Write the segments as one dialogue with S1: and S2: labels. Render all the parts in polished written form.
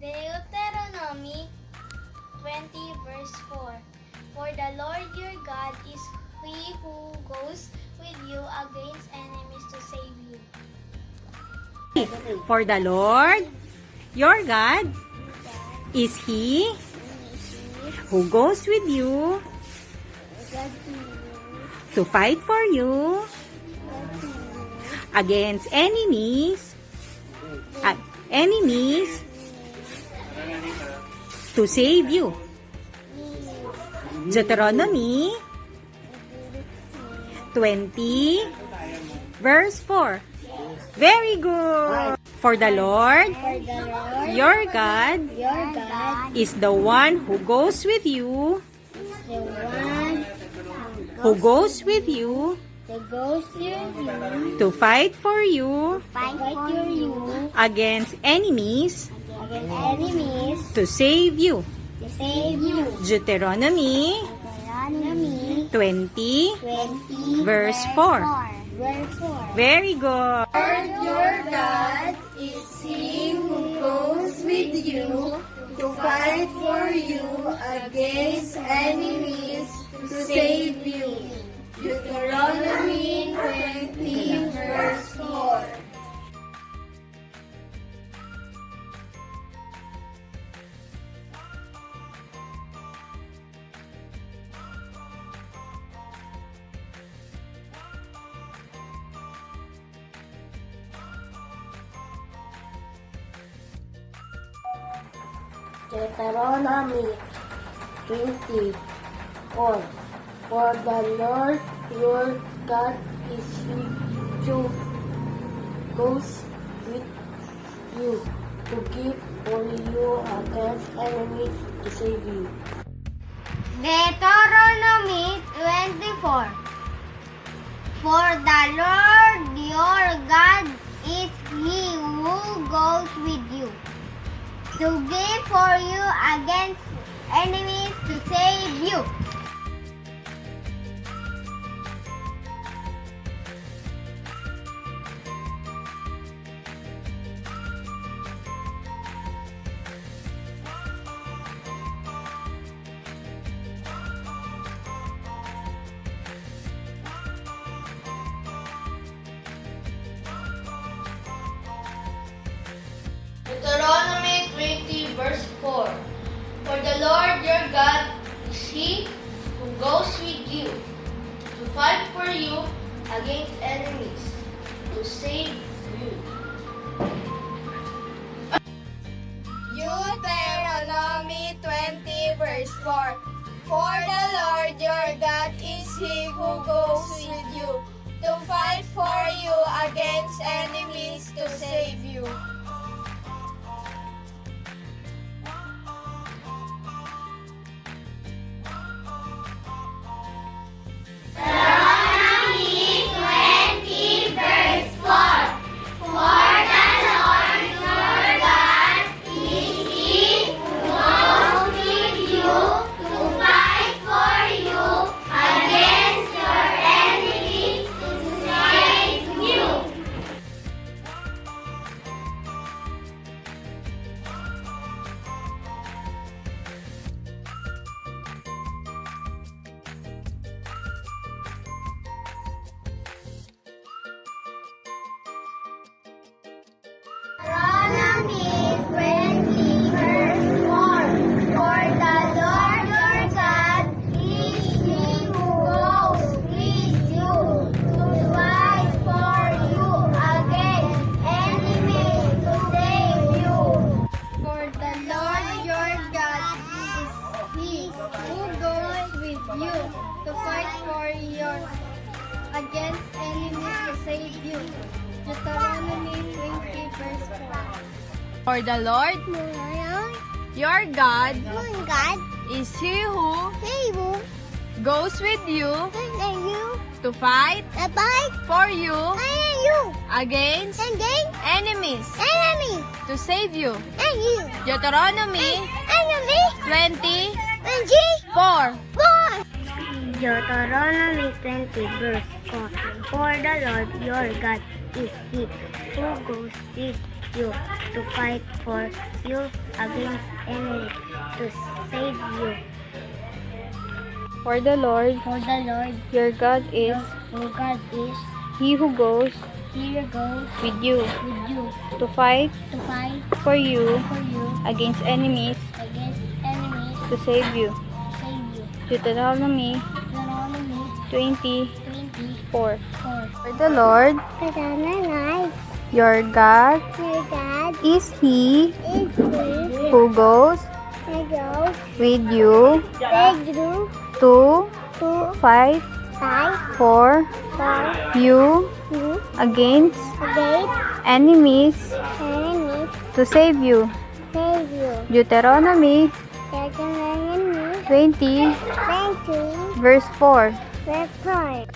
S1: Deuteronomy 20 verse 4. For the Lord your God is He who goes with you against enemies to save you.
S2: For the Lord your God is He who goes with you to fight for you against enemies to save you. Deuteronomy 20 verse 4. Very good. For the Lord your God is the one who goes with you to fight for you against enemies to save you. Deuteronomy 20 verse 4. Very good.
S1: Lord your God is He who goes with you to fight for you against enemies to save you. Deuteronomy 20 verse 4.
S3: Deuteronomy 24. For the Lord your God is He who goes with you to give for you against enemies to save you.
S1: Deuteronomy 24. For the Lord your God is He who goes with you to give for you against enemies to save you. Deuteronomy 20 verse 4. For the Lord your God is He who goes with you to fight for you against enemies to save you. Deuteronomy 20 verse 4. For the Lord your God is He who goes with you to fight for you against enemies to save you. Deuteronomy 20 verse 4. For the Lord your God is He who goes with you to fight for you against enemies to save you. For the Lord your God is He who goes with you to fight for you against enemies to save you. Deuteronomy 20 verse 4.
S4: For the Lord your God is He who goes with you to fight for you against enemies to save you. Deuteronomy 20:4.
S3: Deuteronomy 20 verse 4. For the Lord your God
S1: is He who goes with you to fight for you against enemies to save you.
S4: For the Lord
S1: For the Lord
S4: your God is
S1: your God is
S4: He who goes
S1: He who goes
S4: with you
S1: with you
S4: to fight
S1: to fight
S4: for you
S1: for you
S4: against enemies
S1: against enemies
S4: to save you.
S1: to save you.
S4: Deuteronomy
S1: Deuteronomy
S4: 20:4.
S1: 24.
S4: For the Lord
S1: For the Lord
S4: your God
S1: your God
S4: is He
S1: is He
S4: who goes
S1: who goes
S4: with you
S1: with you
S4: to
S1: to
S4: fight
S1: fight
S4: for
S1: for
S4: you
S1: you
S4: against
S1: against
S4: enemies
S1: enemies
S4: to save you.
S1: save you.
S4: Deuteronomy
S1: Deuteronomy
S4: 20
S1: 20
S4: verse 4.
S1: verse 4.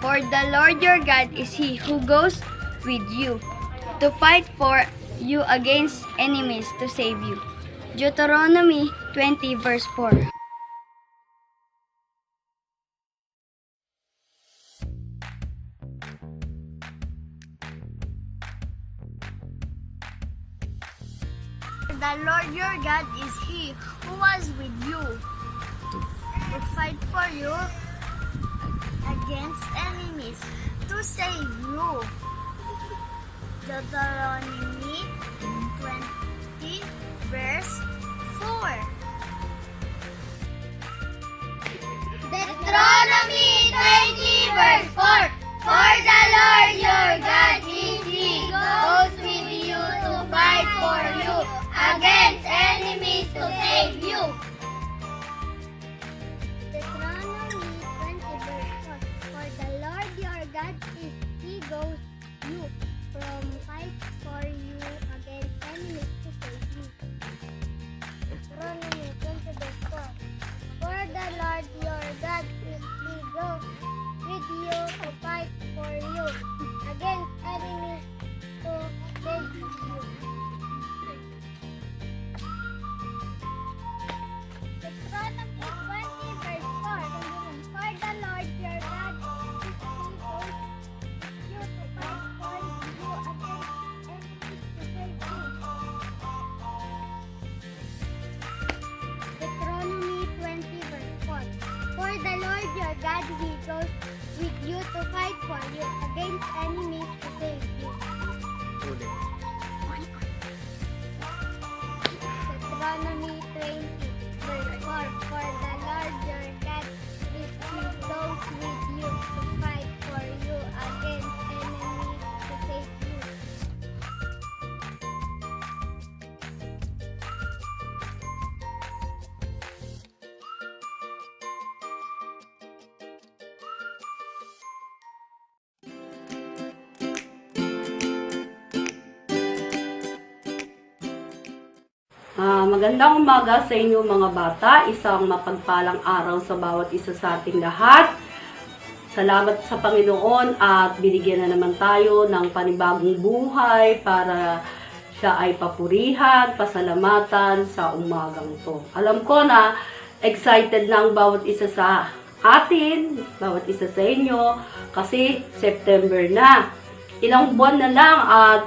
S4: For the Lord your God is He who goes with you to fight for you against enemies to save you. Deuteronomy 20 verse 4.
S1: The Lord your God is He who was with you to fight for you against enemies to save you. Deuteronomy 20 verse 4. Deuteronomy 20 verse 4. For the Lord your God is He goes with you to fight for you against enemies to save you. Deuteronomy 20 verse 4. For the Lord your God is He goes you from fight for you against enemies to save you. Deuteronomy 20 verse 4. For the Lord your God is He goes with you to fight for you against enemies to save you. Deuteronomy 20 verse 4. For the Lord your God is He goes with you to fight for you against enemies to save you. Deuteronomy 20 verse 4. For the Lord your God He goes with you to fight for you against enemies to save you. Deuteronomy 20 verse 4. For the Lord your God is He goes with you to fight for you against enemies to save you.
S5: Magandang umaga sa inyo mga bata. Isang mapagpalang araw sa bawat isa sa ating lahat. Salamat sa Panginoon at binigyan na naman tayo ng panibagong buhay para siya ay papurihan, pasalamatan sa umagang to. Alam ko na excited na ang bawat isa sa atin, bawat isa sa inyo kasi September na. Ilang buwan na lang at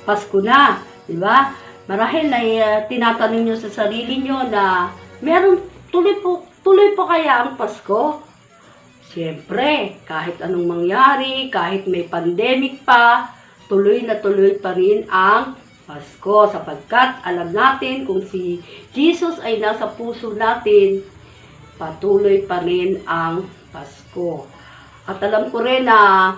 S5: Pasko na, di ba? Marahil na tinatanong nyo sa sarili nyo na tuloy po kaya ang Pasko? Siyempre, kahit anong mangyari, kahit may pandemic pa, tuloy na tuloy pa rin ang Pasko sapagkat alam natin kung si Jesus ay nasa puso natin, patuloy pa rin ang Pasko. At alam ko rin na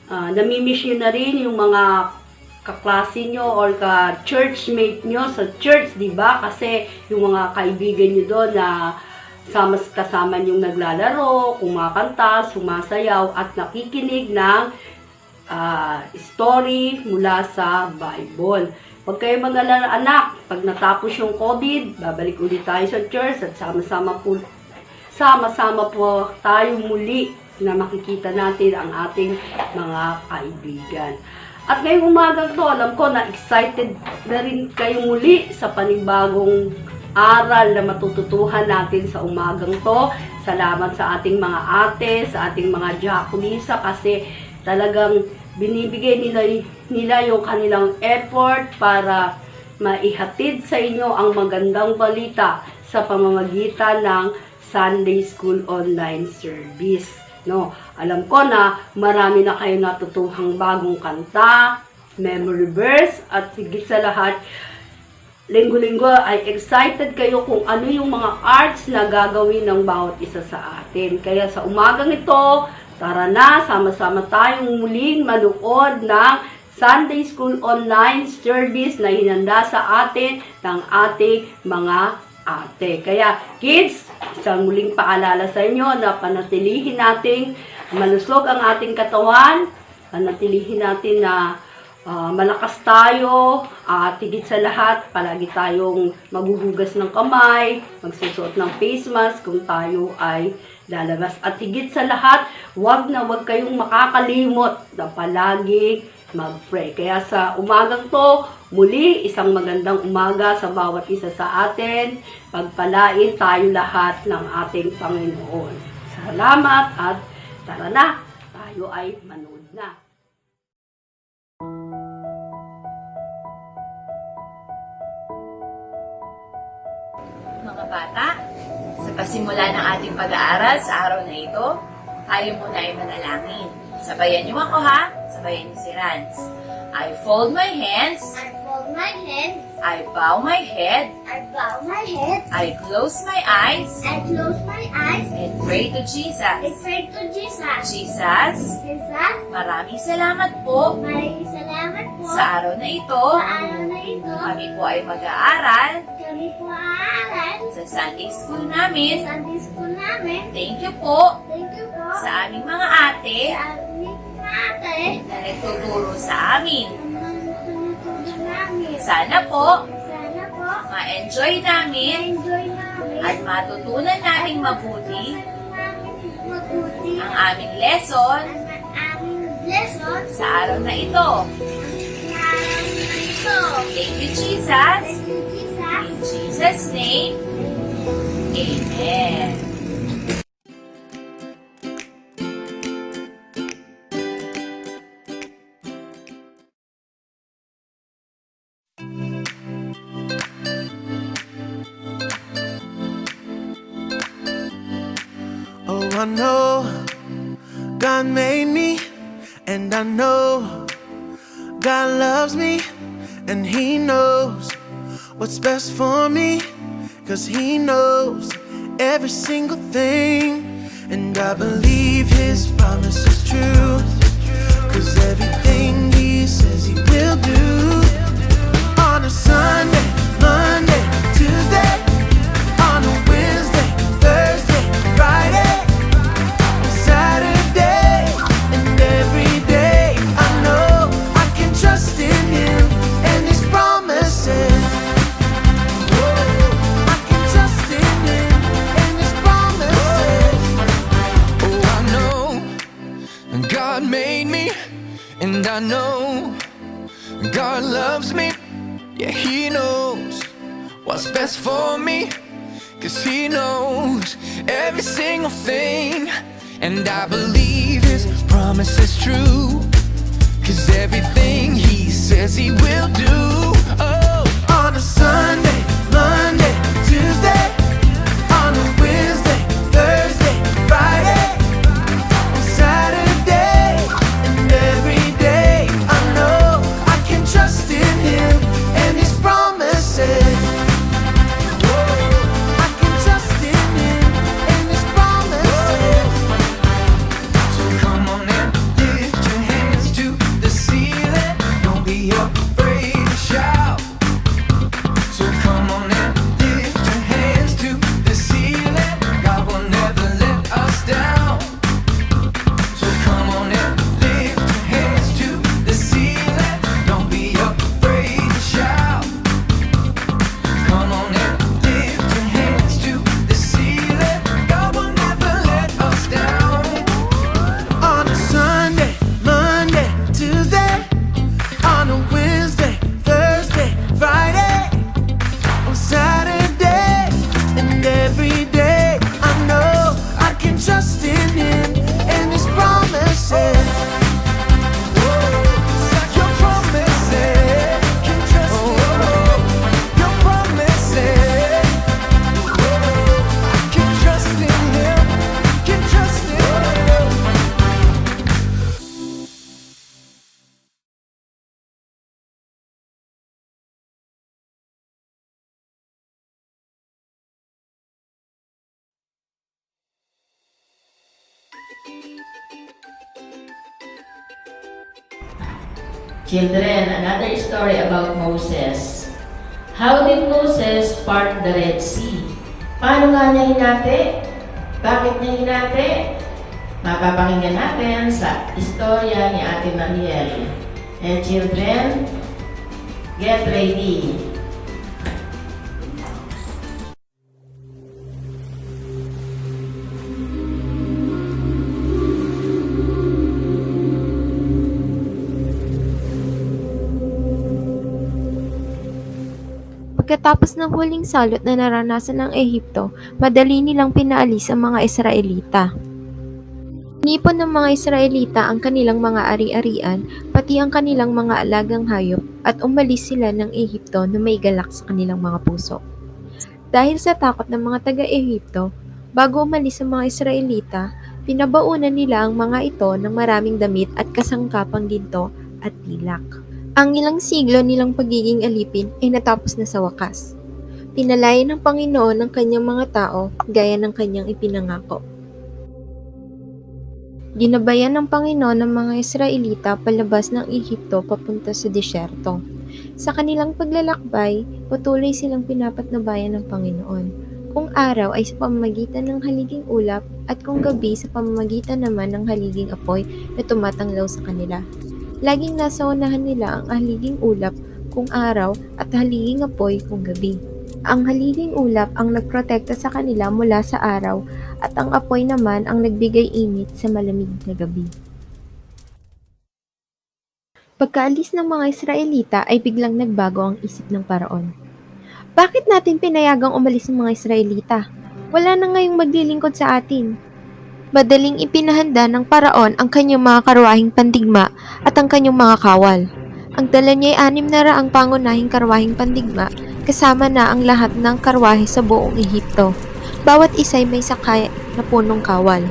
S5: namimiss nyo na rin yung mga kaklase nyo or ka-churchmate nyo sa church, di ba? Kasi yung mga kaibigan nyo doon na kasama yung naglalaro, kumakanta, sumasayaw, at nakikinig ng story mula sa Bible. Huwag kayo mag-alala anak, pag natapos yung COVID, babalik ulit tayo sa church at sama-sama po tayo muli na makikita natin ang ating mga kaibigan. At ngayong umagang to, alam ko na excited na rin kayo muli sa panibagong aral na matututuhan natin sa umagang to. Salamat sa ating mga ate, sa ating mga diakonisa kasi talagang binibigay nila yung kanilang effort para maihatid sa inyo ang magandang balita sa pamamagitan ng Sunday School Online Service. No, alam ko na marami na kayo natutuhang bagong kanta, memory verse, at higit sa lahat, linggo-linggo ay excited kayo kung ano yung mga arts na gagawin ng bawat isa sa atin. Kaya sa umagang ito, tara na, sama-sama tayong muling manood ng Sunday School Online Service na hinanda sa atin ng ating mga ate. Kaya kids, isang muling paalala sa inyo na panatilihin nating malusog ang ating katawan, panatilihin natin na malakas tayo, at higit sa lahat, palagi tayong maghuhugas ng kamay, magsusuot ng face mask kung tayo ay lalabas. At higit sa lahat, wag kayong makakalimot na palagi mag-pray. Kaya sa umagang to, muli, isang magandang umaga sa bawat isa sa atin. Pagpalain tayo lahat ng ating Panginoon. Salamat at tara na, tayo ay manood na.
S6: Mga bata, sa pasimula ng ating pag-aaral sa araw na ito, tayo muna ay manalangin. Sabayan niyo ako ha, sabayan niyo si Rans. I fold my hands,
S1: I fold my hands.
S6: I bow my head,
S1: I bow my head.
S6: I close my eyes,
S1: I close my eyes.
S6: and pray to Jesus.
S1: I pray to Jesus.
S6: Jesus,
S1: Jesus,
S6: maraming salamat po
S1: maraming salamat po
S6: sa araw na ito.
S1: sa araw na ito.
S6: Kami po ay mag-aaral
S1: Kami po aaral
S6: sa Sunday School namin.
S1: sa Sunday School namin.
S6: Thank you po
S1: Thank you po
S6: sa aming mga ate
S1: sa aming ate
S6: na nagtuturo sa amin.
S1: na tinuturo namin.
S6: Sana po,
S1: Sana po
S6: ma-enjoy namin
S1: enjoy namin
S6: at matutunan nating mabuti
S1: mabuti
S6: ang aming lesson
S1: ang aming lesson
S6: sa araw na ito.
S1: sa araw na ito.
S6: Thank you, Jesus.
S1: Thank you, Jesus.
S6: In Jesus' name, Amen.
S7: Oh, I know God made me, and I know God loves me, and He knows what's best for me, 'cause He knows every single thing, and I believe His promise is true, 'cause everything He says He will do. On a Sunday, Monday, Tuesday, on a Wednesday, Thursday, Friday, Saturday, and every day I know I can trust in Him and His promises. I can trust in Him and His promises.
S8: Oh, I know God made me, and I know God loves me. Yeah, He knows what's best for me, 'cause He knows every single thing. And I believe His promise is true, 'cause everything He says He will do. Oh,
S7: On a Sunday, Monday, Tuesday, on a Wednesday, Thursday, Friday, Saturday, and every day I know I can trust in Him and His promises. I can trust in Him and His promises.
S8: so come on and lift your hands to the ceiling. Don't be afraid to shout.
S9: Children, another story about Moses. How did Moses part the Red Sea? Paano nga niya hinati? Bakit niya hinati? Mapapakinggan natin sa istorya ni Ate Mariel. And children, get ready.
S10: Pagkatapos ng huling salot na naranasan ng Ehipto, madali nilang pinaalis ang mga Israelita. Inipon ng mga Israelita ang kanilang mga ari-arian, pati ang kanilang mga alagang hayop, at umalis sila ng Ehipto na may galak sa kanilang mga puso. Dahil sa takot ng mga taga-Ehipto, bago umalis ang mga Israelita, pinabaunan nila ang mga ito ng maraming damit at kasangkapang ginto at pilak. Ang ilang siglo nilang pagiging alipin ay natapos na sa wakas. Pinalaya ng Panginoon ang kanyang mga tao gaya ng kanyang ipinangako. Ginabayan ng Panginoon ng mga Israelita palabas ng Ehipto papunta sa disyerto. Sa kanilang paglalakbay, patuloy silang pinapatnubayan ng Panginoon. Kung araw ay sa pamamagitan ng haliging ulap at kung gabi sa pamamagitan naman ng haliging apoy na tumatanglaw sa kanila. Laging nasa unahan nila ang haliging ulap kung araw at haliging apoy kung gabi. Ang haliging ulap ang nagprotekta sa kanila mula sa araw at ang apoy naman ang nagbigay init sa malamig na gabi. Pagkaalis ng mga Israelita ay biglang nagbago ang isip ng Paraon. Bakit natin pinayagang umalis ang mga Israelita? Wala na ngayong maglilingkod sa atin. Madaling ipinahanda ng Paraon ang kanyang mga karwahing pandigma at ang kanyang mga kawal. Ang dala niya ay 600 pangunahing karwahing pandigma kasama na ang lahat ng karwahe sa buong Ehipto. Bawat isa'y may sakay na punong kawal.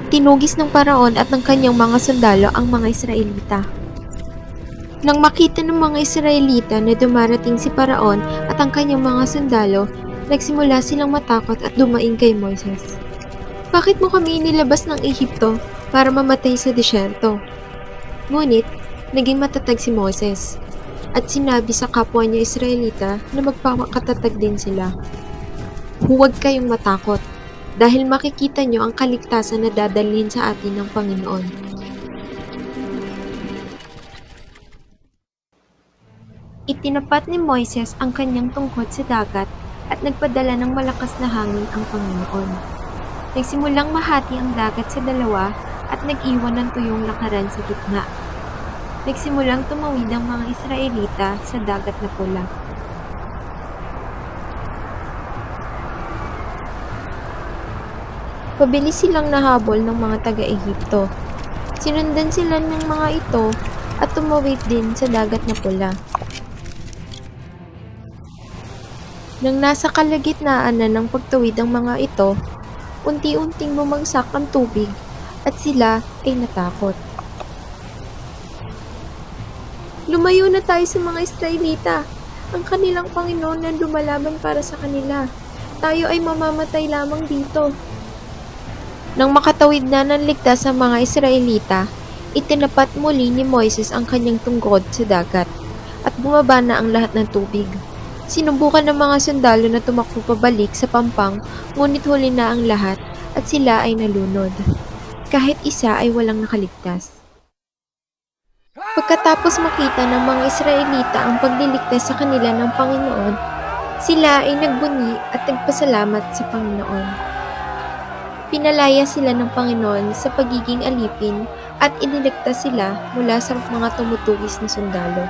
S10: Tinugis ng Paraon at ng kanyang mga sundalo ang mga Israelita. Nang makita ng mga Israelita na dumarating si Paraon at ang kanyang mga sundalo, nagsimula silang matakot at dumaing kay Moises. Bakit mo kami inilabas ng Ehipto para mamatay sa disyerto? Ngunit, naging matatag si Moses at sinabi sa kapwa niya Israelita na magpakatatag din sila. Huwag kayong matakot dahil makikita niyo ang kaligtasan na dadalhin sa atin ng Panginoon. Itinapat ni Moises ang kanyang tungkod sa dagat at nagpadala ng malakas na hangin ang Panginoon. Nagsimulang mahati ang dagat sa dalawa at nag-iwan ng tuyong lakaran sa gitna. Nagsimulang tumawid ang mga Israelita sa dagat na pula. Pabilis silang nahabol ng mga taga-Ehipto. Sinundan sila ng mga ito at tumawid din sa dagat na pula. Nang nasa kalagitnaan na ng pagtawid ang mga ito, unti-unting bumagsak ang tubig at sila ay natakot. Lumayo na tayo sa mga Israelita. Ang kanilang Panginoon na lumalaban para sa kanila. Tayo ay mamamatay lamang dito. Nang makatawid na ng ligtas ang mga Israelita, itinapat muli ni Moises ang kanyang tungkod sa dagat at bumaba na ang lahat ng tubig. Sinubukan ng mga sundalo na tumakbo pabalik sa pampang, ngunit huli na ang lahat at sila ay nalunod. Kahit isa ay walang nakaligtas. Pagkatapos makita ng mga Israelita ang pagliligtas sa kanila ng Panginoon, sila ay nagbunyi at nagpasalamat sa Panginoon. Pinalaya sila ng Panginoon sa pagiging alipin at iniligtas sila mula sa mga tumutugis na sundalo.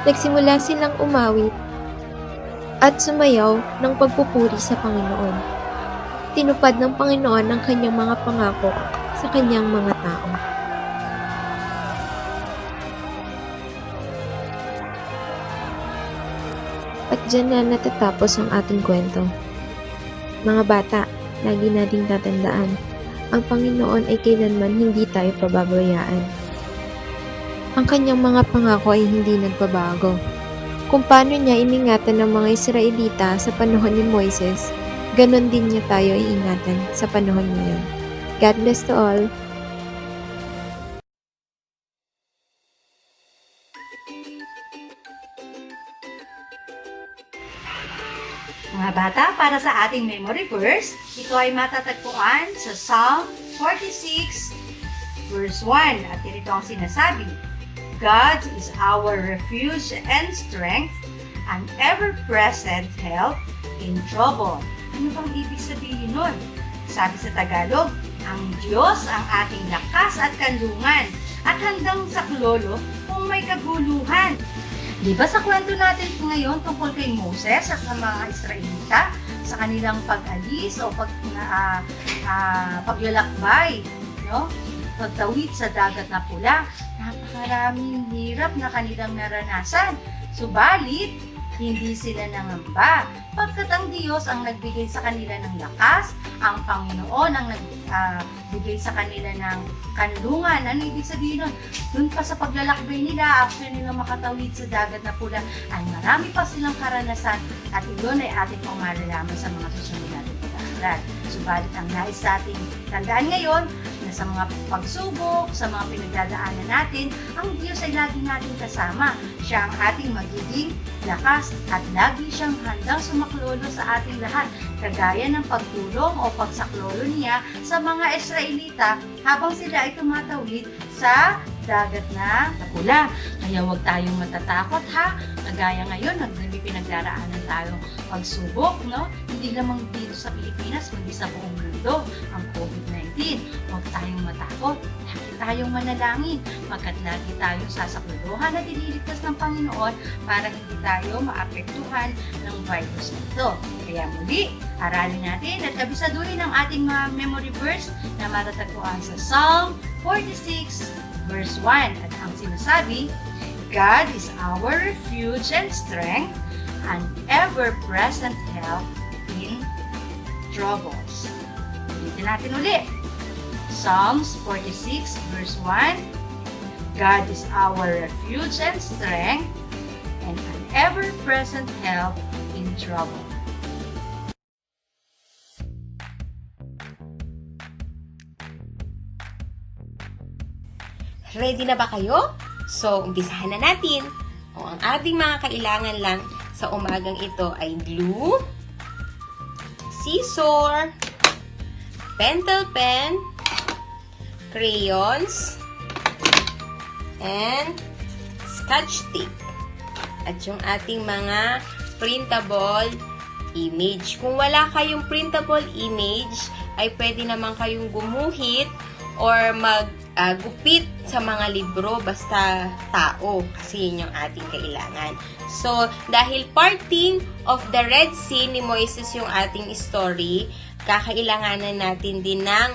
S10: Nagsimula silang umawit at sumayaw ng pagpupuri sa Panginoon. Tinupad ng Panginoon ang kanyang mga pangako sa kanyang mga tao. At dyan na natatapos ang ating kwento. Mga bata, lagi nating tatandaan, ang Panginoon ay kailanman hindi tayo pababayaan. Ang kanyang mga pangako ay hindi nagbabago. Kung paano niya iningatan ng mga Israelita sa panahon ni Moises, ganon din niya tayo iingatan sa panahon ngayon. God bless to all.
S11: Mga bata, para sa ating memory verse, ito ay matatagpuan sa Psalm 46, verse 1. At ito ang sinasabi, God is our refuge and strength, an ever-present help in trouble. Ano bang ibig sabihin nun? Sabi sa Tagalog, ang Diyos ang ating lakas at kanlungan, at handang saklolo kung may kaguluhan. Di ba sa kwento natin ngayon tungkol kay Moses at sa mga Israelita sa kanilang pag-alis o paglalakbay, no? Pagtawid sa dagat na pula, napakaraming hirap na kanilang naranasan. Subalit, hindi sila nangamba. Pagkat ang Diyos ang nagbigay sa kanila ng lakas, ang Panginoon ang nagbigay sa kanila ng kanlungan. Ano ibig sabihin nun? Doon pa sa paglalakbay nila, after nila makatawid sa dagat na pula, ay marami pa silang karanasan at iyon ay ating pang malalaman sa mga susunod natin pag-aaral. Subalit ang nais sa ating tandaan ngayon, na sa mga pagsubok, sa mga pinagdadaanan natin, ang Diyos ay lagi natin kasama. Siya ang ating magiging lakas at lagi siyang handang sumaklolo sa ating lahat, kagaya ng pagtulong o pagsaklolo niya sa mga Israelita habang sila ay tumatawid sa dagat na pula. Kaya huwag tayong matatakot ha. Kagaya ngayon, may pinagdaraanan tayong pagsubok, no? Hindi lamang dito sa Pilipinas, kundi sa buong mundo, ang COVID-19. Huwag tayong matakot. Lagi tayong manalangin. Pagkat lagi tayong sasaklolohan at ililigtas ng Panginoon para hindi tayo maapektuhan ng virus nito. Kaya muli, aralin natin at kabisaduhin ang ating mga memory verse na matatagpuan sa Psalm 46, verse 1. At ang sinasabi, God is our refuge and strength, an ever-present help in troubles. Ulitin natin ulit. Psalms 46, verse 1. God is our refuge and strength, and an ever-present help in trouble.
S2: Ready na ba kayo? So, umpisahan na natin. Ang ating mga kailangan lang sa umagang ito ay glue, scissor, pentel pen, crayons, and scotch tape. At yung ating mga printable image. Kung wala kayong printable image, ay pwede naman kayong gumuhit or gupit sa mga libro, basta tao, kasi yun yung ating kailangan. So, dahil parting of the Red Sea ni Moises yung ating story, kakailanganan natin din ng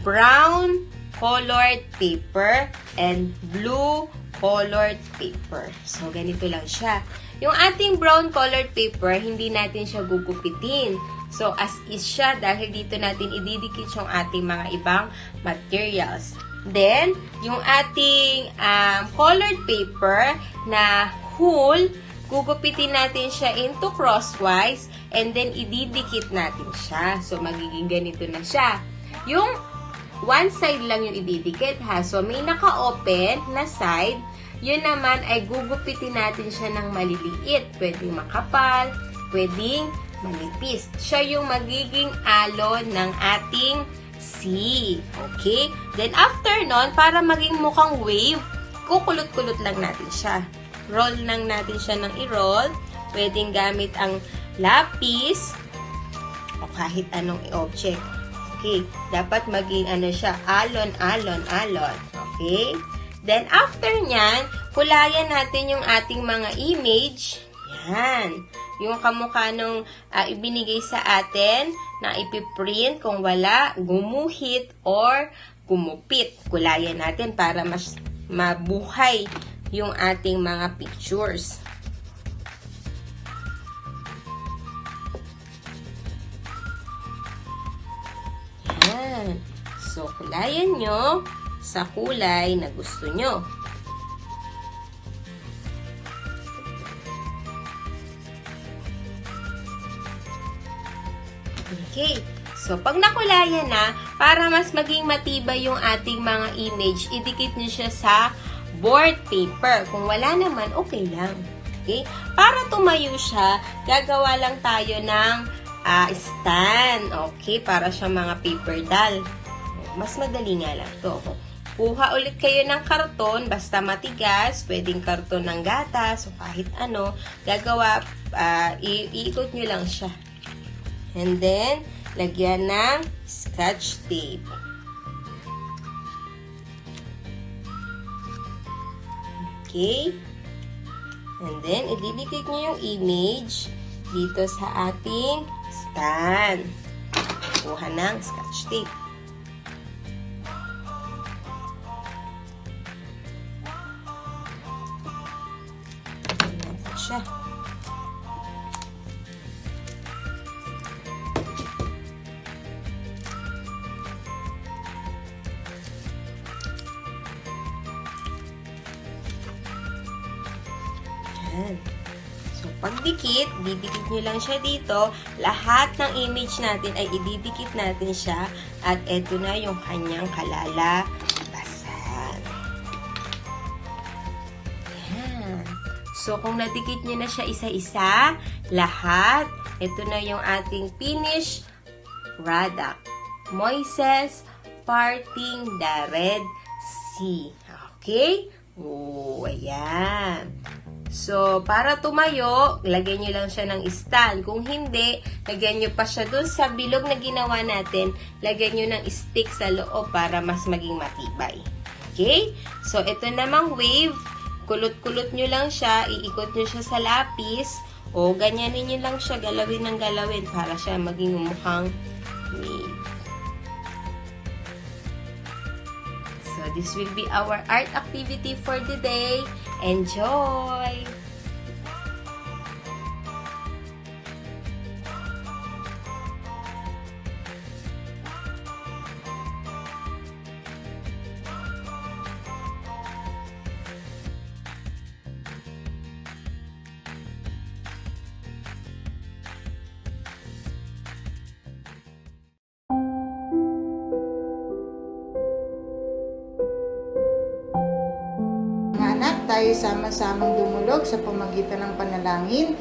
S2: brown colored paper and blue colored paper. So, ganito lang siya. Yung ating brown colored paper, hindi natin siya gugupitin. So, as is siya dahil dito natin ididikit yung ating mga ibang materials. Then, yung ating colored paper na whole, gugupitin natin siya into crosswise and then ididikit natin siya. So, magiging ganito na siya. Yung one side lang yung ididikit ha. So, may naka-open na side. Yun naman ay gugupitin natin siya ng maliliit. Pwedeng makapal, pwedeng manipis. Siya yung magiging alon ng ating C. Okay? Then, after nun, para maging mukhang wave, kukulot-kulot lang natin siya. Roll lang natin siya ng i-roll. Pwedeng gamit ang lapis o kahit anong object. Okay? Dapat maging siya, alon, alon, alon. Okay? Then, after nyan, kulayan natin yung ating mga image. Yan. Yung kamukha nung ibinigay sa atin na ipiprint, kung wala, gumuhit or gumupit. Kulayan natin para mas mabuhay yung ating mga pictures. Yan. So, kulayan nyo sa kulay na gusto nyo. Okay. So, pag nakulayan na, para mas maging matibay yung ating mga image, idikit nyo siya sa board paper. Kung wala naman, okay lang. Okay? Para tumayo siya, gagawa lang tayo ng stand. Okay? Para siya mga paper doll. Mas madali nga lang to. Kuha ulit kayo ng karton, basta matigas, pwedeng karton ng gatas, o kahit ano, gagawa, iikot nyo lang siya. And then, lagyan ng scotch tape. Okay? And then, ididikit nyo yung image dito sa ating stand. Kuha ng scotch tape. Siya. Yan. So, pagdikit, didikit nyo lang siya dito. Lahat ng image natin ay ididikit natin siya. At eto na yung kanyang kalalabasan. Yan. So, kung nadikit nyo na siya isa-isa, lahat, ito na yung ating finished product. Moises Parting the Red Sea. Okay? Oh, ayan. So, para tumayo, lagyan nyo lang siya ng stand. Kung hindi, lagyan nyo pa siya dun sa bilog na ginawa natin. Lagyan nyo ng stick sa loob para mas maging matibay. Okay? So, ito namang wave. Kulot-kulot nyo lang siya, iikot nyo siya sa lapis, o ganyanin nyo lang siya, galawin ng galawin para siya maging mukhang wave. So, this will be our art activity for the day. Enjoy!
S12: Tayo sama-samang dumulog sa pamagitan ng panalangin.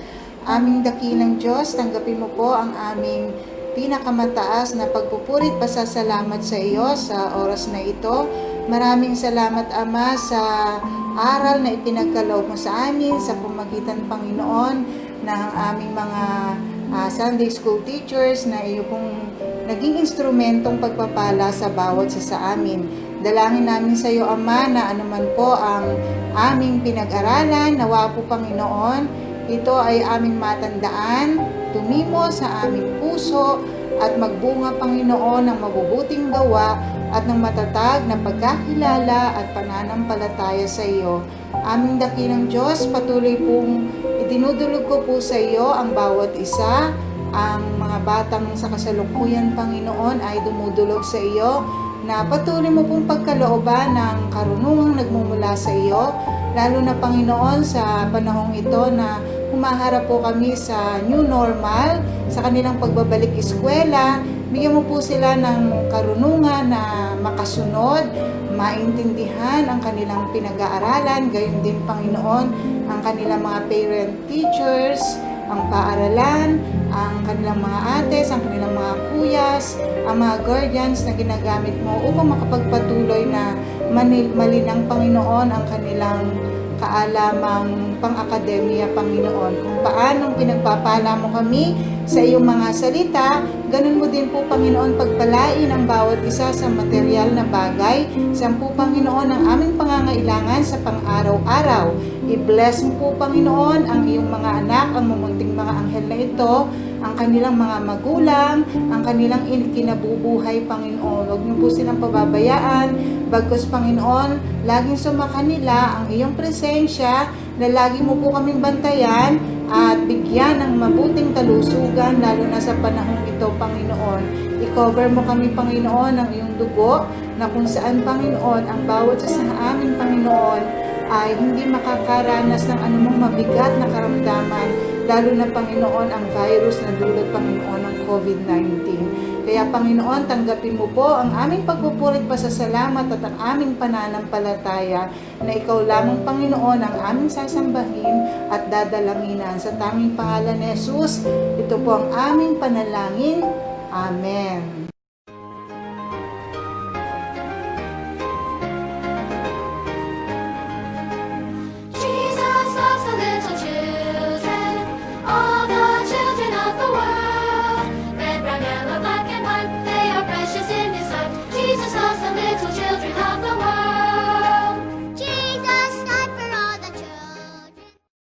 S12: Aming dakilang Diyos, tanggapin mo po ang aming pinakamataas na pagpupuri at pasasalamat sa iyo sa oras na ito. Maraming salamat, Ama, sa aral na ipinagkaloob mo sa amin sa pamagitan, Panginoon, ng aming mga Sunday school teachers na iyo pong naging instrumentong pagpapala sa bawat sa amin. Dalangin namin sa iyo, Ama, na anuman po ang aming pinag-aralan, nawa po, Panginoon, ito ay aming matandaan, tumimo sa aming puso, at magbunga, Panginoon, ng mabubuting gawa at ng matatag na pagkakilala at pananampalataya sa iyo. Aming dakilang Diyos, patuloy pong itinudulog ko po sa iyo ang bawat isa. Ang mga batang sa kasalukuyan, Panginoon, ay dumudulog sa iyo, na patuloy mo pong pagkalooban ng karunungang nagmumula sa iyo, lalo na, Panginoon, sa panahong ito na humaharap po kami sa new normal, sa kanilang pagbabalik eskwela. Bigyan mo po sila ng karunungan na makasunod, maintindihan ang kanilang pinag-aaralan, gayon din, Panginoon, ang kanilang mga parent teachers, ang paaralan, ang kanilang mga ates, ang kanilang mga kuyas, ang mga guardians na ginagamit mo upang makapagpatuloy na malinang, Panginoon, ang kanilang kaalamang pang-akademya, Panginoon. Kung paanong pinagpapala mo kami sa iyong mga salita, ganun mo din po, Panginoon, pagpalain ang bawat isa sa material na bagay. Saan po, Panginoon, ang aming pangangailangan sa pang-araw-araw. I-bless mo po, Panginoon, ang iyong mga anak, ang mumunting mga anghel na ito, ang kanilang mga magulang, ang kanilang kinabubuhay, Panginoon. Huwag niyo po silang pababayaan. Bagkus, Panginoon, laging sumakanila ang iyong presensya, na lagi mo po kaming bantayan at bigyan ng mabuting kalusugan, lalo na sa panahong ito, Panginoon. I-cover mo kami, Panginoon, ng iyong dugo, na kung saan, Panginoon, ang bawat isa sa amin, Panginoon, ay hindi makakaranas ng anumang mabigat na karamdaman, lalo na Panginoon ang virus na dulot Panginoon ng COVID-19. Kaya Panginoon, tanggapin mo po ang aming pagpupurit pasasalamat at ang aming pananampalataya na Ikaw lamang Panginoon ang aming sasambahin at dadalanginan. Sa tanging pangalan ni Jesus, ito po ang aming panalangin. Amen.